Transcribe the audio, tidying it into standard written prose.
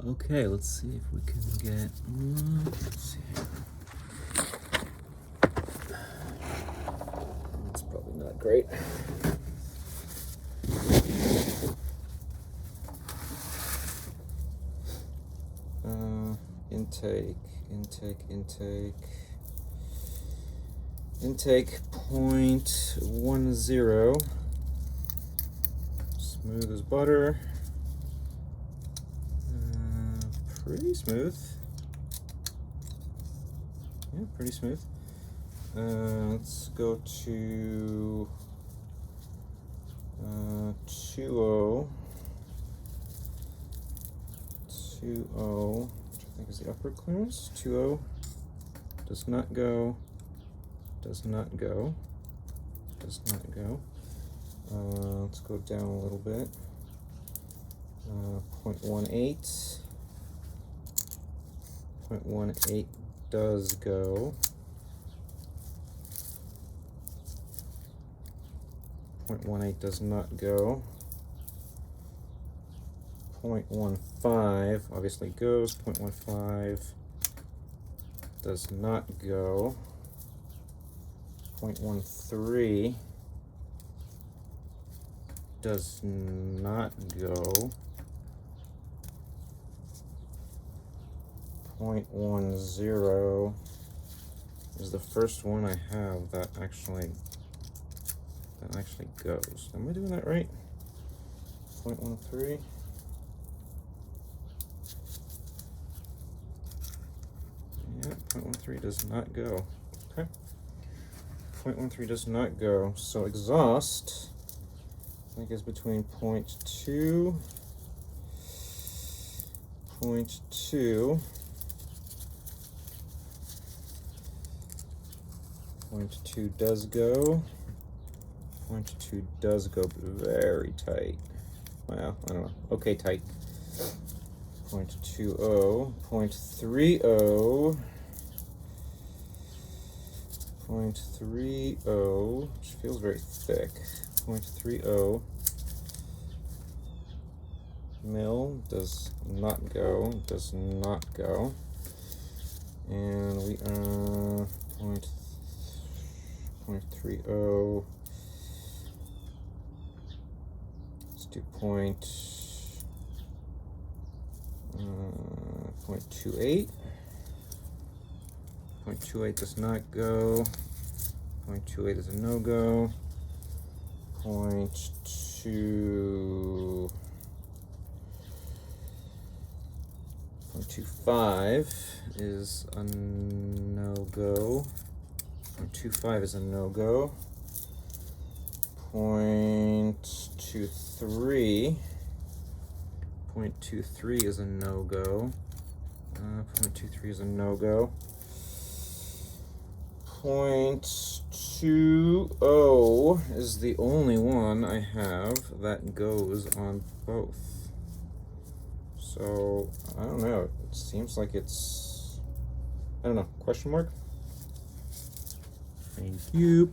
Okay, let's see if we can get, let's see. It's probably not great. Intake 0.10, smooth as butter, pretty smooth, yeah, pretty smooth. Let's go to 2.0, which I think is the upper clearance. 2.0 does not go, does not go, does not go. Let's go down a little bit. 0.18, 0.18 does go. 0.18 does not go. 0.15 obviously goes. 0.15 does not go. 0.13 does not go. 0.10 is the first one I have that actually goes. Am I doing that right? 0.13. Yeah, 0.13 does not go. Okay. 0.13 does not go. So exhaust, I think, is between 0.2, 0.2, 0.2 does go. 0.2 does go, but very tight. Well, I don't know. Okay, tight. 0.20, 0.30, 0.30, which feels very thick. 0.30 mil does not go, does not go. And we are 0.30. Let's do 0.28. 0.28 does not go. 0.28 is a no-go. 0.25 is a no-go. 0.25 is a no-go. 0.23. 0.23 is a no-go. 0.23 is a no-go. 0.20 is the only one I have that goes on both. So, I don't know. It seems like it's, I don't know, question mark? Thank you.